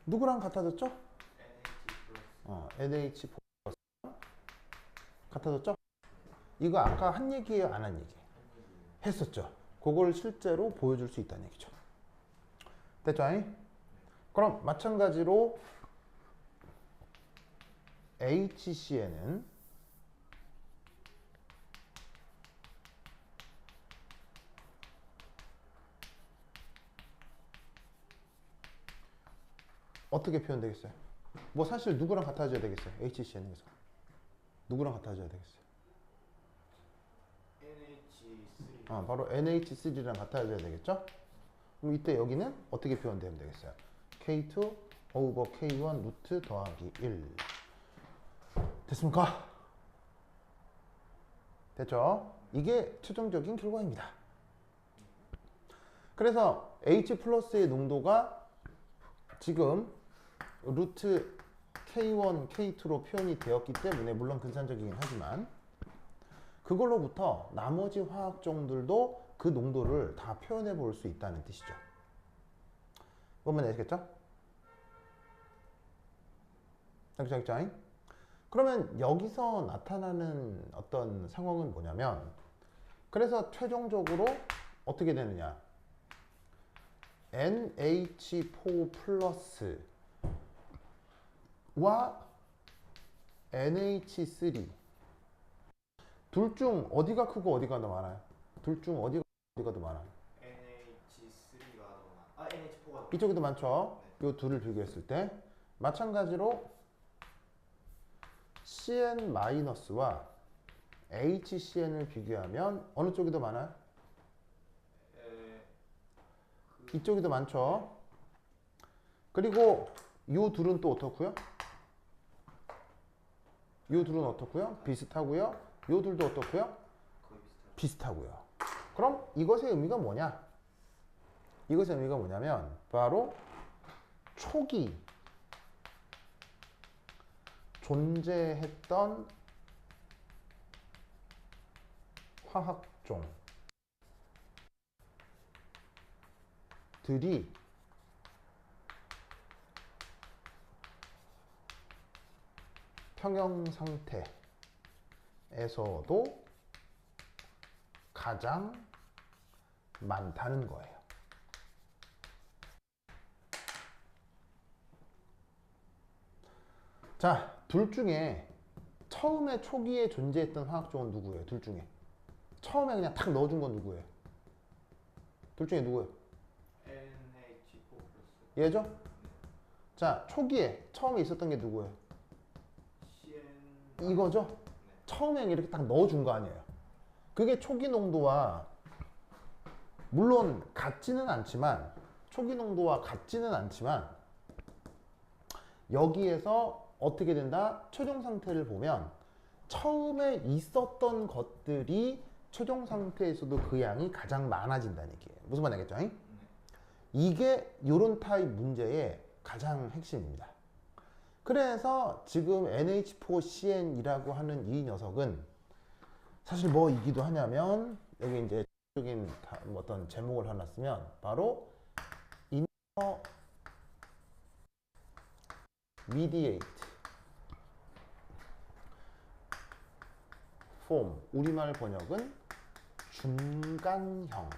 누구랑 같아졌죠? NH 플러스 NH 같아졌죠? 이거 아까 한 얘기예요, 안 한 얘기? 했었죠. 그걸 실제로 보여줄 수 있다는 얘기죠. 됐죠? 그럼 마찬가지로 HCn은 어떻게 표현되겠어요? 뭐 사실 누구랑 같아져야 되겠어요? HCn에서 누구랑 같아져야 되겠어요? NH3 바로 NH3랑 같아져야 되겠죠? 그럼 이때 여기는 어떻게 표현되면 되겠어요? K2 over K1 루트 더하기 1 됐습니까? 됐죠? 이게 최종적인 결과입니다. 그래서 H 플러스의 농도가 지금 루트 K1, K2로 표현이 되었기 때문에 물론 근산적이긴 하지만 그걸로부터 나머지 화학종들도 그 농도를 다 표현해 볼 수 있다는 뜻이죠. 보면 되겠죠? 짱짱짱. 그러면 여기서 나타나는 어떤 상황은 뭐냐면 그래서 최종적으로 어떻게 되느냐 NH4 플러스와 NH3 둘 중 어디가 크고 어디가 더 많아요? 둘 중 어디가 더 많아요? NH3가 더 많아. NH4가 더 이쪽이 더 많죠? 네. 이 둘을 비교했을 때 마찬가지로 CN-와 HCN을 비교하면 어느 쪽이 더 많아요? 이쪽이 더 많죠? 그리고 이 둘은 또 어떻고요? 이 둘은 어떻고요? 비슷하고요. 이 둘도 어떻고요? 거의 비슷하고요. 그럼 이것의 의미가 뭐냐? 이것의 의미가 뭐냐면 바로 초기 존재했던 화학종들이 평형 상태에서도 가장 많다는 거예요. 자, 둘 중에 처음에 초기에 존재했던 화학종은 누구예요? 둘 중에 처음에 그냥 탁 넣어준 건 누구예요? 둘 중에 누구예요? NH4 플러스 얘죠? 자, 초기에 처음에 있었던 게 누구예요? CN 이거죠? 네. 처음에 이렇게 딱 넣어준 거 아니에요. 그게 초기 농도와 물론 같지는 않지만 초기 농도와 같지는 않지만 여기에서 어떻게 된다? 최종 상태를 보면 처음에 있었던 것들이 최종 상태에서도 그 양이 가장 많아진다는 얘기예요. 무슨 말 알겠죠? 이게 이런 타입 문제의 가장 핵심입니다. 그래서 지금 NH4CN이라고 하는 이 녀석은 사실 뭐이기도 하냐면 여기 이제 적인 어떤 제목을 하나 쓰면 바로 intermediate form 우리말 번역은 중간형이라고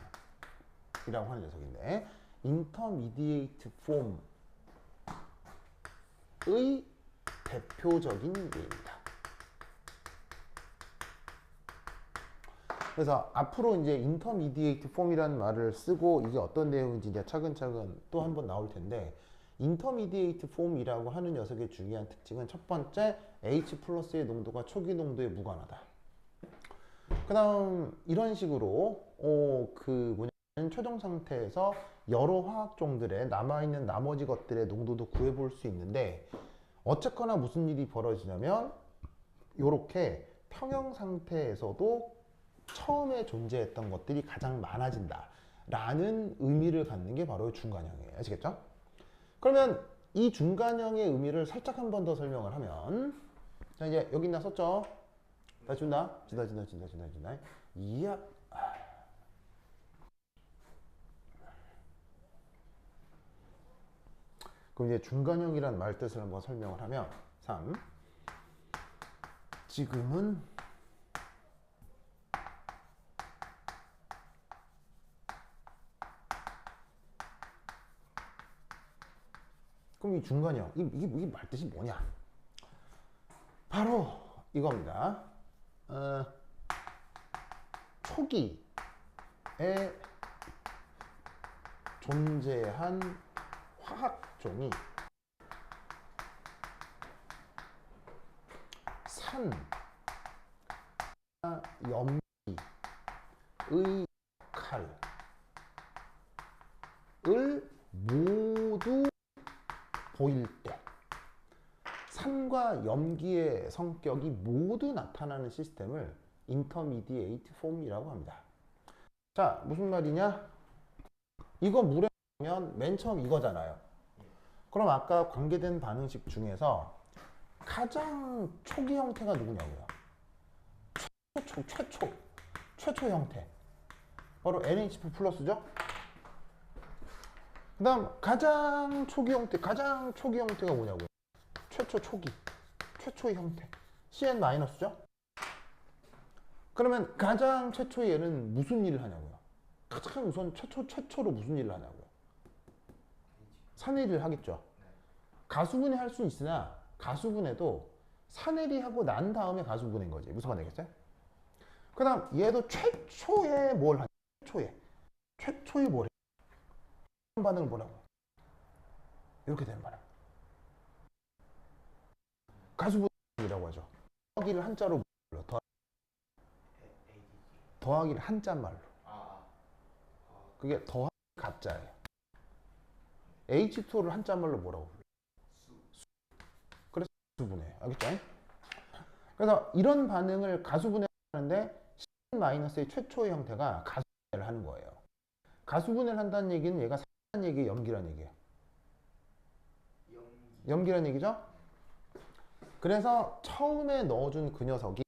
하는 녀석인데 intermediate form의 대표적인 예입니다. 그래서 앞으로 이제 intermediate form이라는 말을 쓰고 이게 어떤 내용인지 이제 차근차근 또 한 번 나올 텐데 intermediate form이라고 하는 녀석의 중요한 특징은 첫 번째 H 플러스의 농도가 초기 농도에 무관하다. 그 다음 이런 식으로 최종 상태에서 여러 화학종들의 남아있는 나머지 것들의 농도도 구해볼 수 있는데 어쨌거나 무슨 일이 벌어지냐면 이렇게 평형 상태에서도 처음에 존재했던 것들이 가장 많아진다 라는 의미를 갖는 게 바로 중간형이에요. 아시겠죠? 그러면 이 중간형의 의미를 살짝 한 번 더 설명을 하면 자 이제 여기 나 썼죠? 다시 준다. 이야. 그럼 이제 중간형이란 말 뜻을 한번 설명을 하면 3. 지금은 그럼 이 중간형 이게 말 뜻이 뭐냐? 바로 이겁니다. 초기에 존재한 화학종이 산, 염기의 역할을 모두 보일 때 산과 염기의 성격이 모두 나타나는 시스템을 intermediate form이라고 합니다. 자, 무슨 말이냐? 이거 물에 면 맨 처음 이거잖아요. 그럼 아까 관계된 반응식 중에서 가장 초기 형태가 누구냐고요? 최초 형태. 바로 NH4 플러스죠? 그 다음 가장 초기 형태가 뭐냐고요? 최초의 형태. CN 마이너스죠? 그러면 가장 최초의 얘는 무슨 일을 하냐고요? 가장 우선 최초로 무슨 일을 하냐고요? 산해리를 하겠죠. 가수분해 할 수 있으나 가수분해도 산해리하고 난 다음에 가수분해인 거지. 무슨 말 되겠어요? 그 다음 얘도 최초에 뭘 하냐? 최초에 뭘 해? 반응을 뭐라고? 이렇게 되는 말이야. 가수분해라고 하죠. 더하기를 한자로 불러. 더하기를 한자말로. 그게 더하기 가짜예요. H2O를 한자말로 뭐라고 불러? 그래서 가수분해. 알겠죠? 그래서 이런 반응을 가수분해하는데 C-의 최초의 형태가 가수분해를 하는 거예요. 가수분해를 한다는 얘기는 얘가 산다는 얘기예요, 염기라는 얘기예요? 염기라는 얘기죠? 그래서 처음에 넣어준 그 녀석이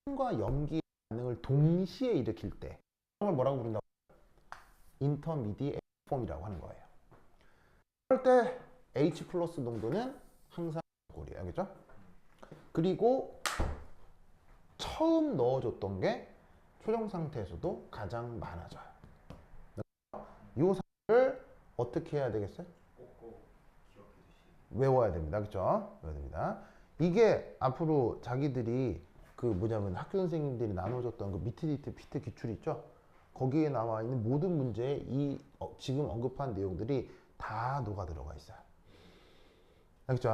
산과 염기의 반응을 동시에 일으킬 때 이런 걸 뭐라고 부른다고? 인터미디에이트 폼이라고 하는 거예요. 그럴 때 H 플러스 농도는 항상 꼴이에요. 알겠죠? 그리고 처음 넣어줬던 게 초정 상태에서도 가장 많아져요. 이 사실을 어떻게 해야 되겠어요? 외워야 됩니다. 그렇죠? 외워야 됩니다. 이게 앞으로 자기들이 그 뭐냐면 학교 선생님들이 나눠줬던 그 미트디트 피트 기출 있죠? 거기에 나와 있는 모든 문제에 이 지금 언급한 내용들이 다 녹아 들어가 있어요. 알겠죠?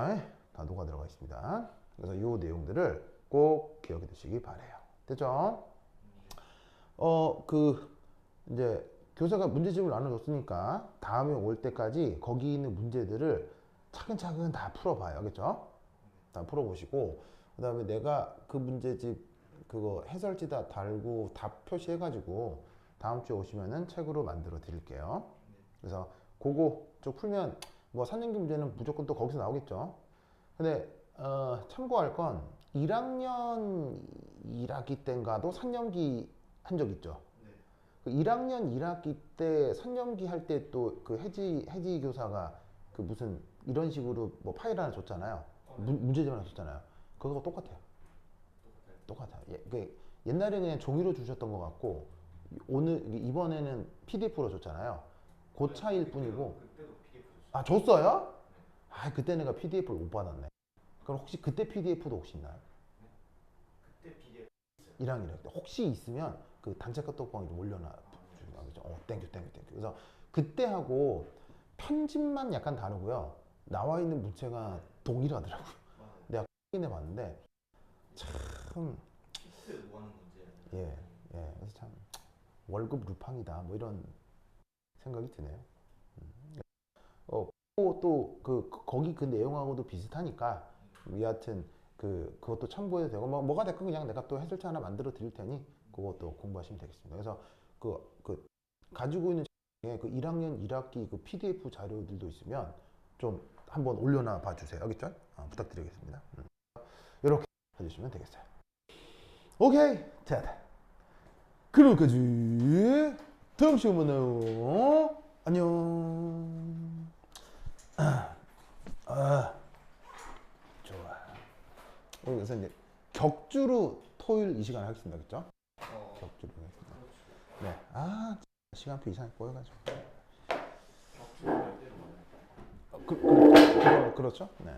다 녹아 들어가 있습니다. 그래서 이 내용들을 꼭 기억해 두시기 바래요. 됐죠? 이제 교사가 문제집을 나눠줬으니까 다음에 올 때까지 거기 있는 문제들을 차근차근 다 풀어봐요. 알겠죠? 다 풀어보시고 그 다음에 내가 그 문제집 그거 해설지 다 달고 답 표시해가지고 다음 주에 오시면은 책으로 만들어 드릴게요. 그래서 그거 쭉 풀면 뭐 3년기 문제는 무조건 또 거기서 나오겠죠. 근데 참고할 건 1학년 1학기 때인가도 3년기 한 적 있죠. 그 1학년 1학기 때 3년기 할 때 또 그 해지 교사가 그 무슨 이런 식으로 뭐 파일 하나 줬잖아요. 문제집 하나 줬잖아요. 그거 똑같아요. 똑같아요. 옛날에는 그냥 종이로 주셨던 것 같고 이번에는 PDF로 줬잖아요. 그 차이일 뿐이고. 아, 줬어요? 아, 그때 내가 PDF를 못 받았네. 그럼 혹시 그때 PDF도 혹시 있나요? 그때 PDF 1학년 때 혹시 있으면 그 단체 카톡방에 좀 올려놔. 땡큐. 그래서 그때하고 편집만 약간 다르고요. 나와 있는 문체가 동일하더라고요. 내가 확인해 봤는데 참 예. 그래서 참 월급 루팡이다 뭐 이런 생각이 드네요. 또 거기 그 내용하고도 비슷하니까 여하튼 그것도 참고해도 되고 뭐가 됐건 그냥 내가 또 해설체 하나 만들어 드릴 테니 그것도 공부하시면 되겠습니다. 그래서 그 가지고 있는 그 1학년 1학기 그 PDF 자료들도 있으면 좀 한번 올려놔 봐주세요. 알겠죠? 부탁드리겠습니다. 이렇게 해주시면 되겠어요. 오케이, 자, 그럼까지 다음 시간에 만나요. 안녕. 좋아. 그래서 이제 격주로 토요일 이 시간에 하겠습니다. 그렇죠? 격주로 하겠습니다. 네. 시간표 이상하게 꼬여가지고. 그렇죠? 네.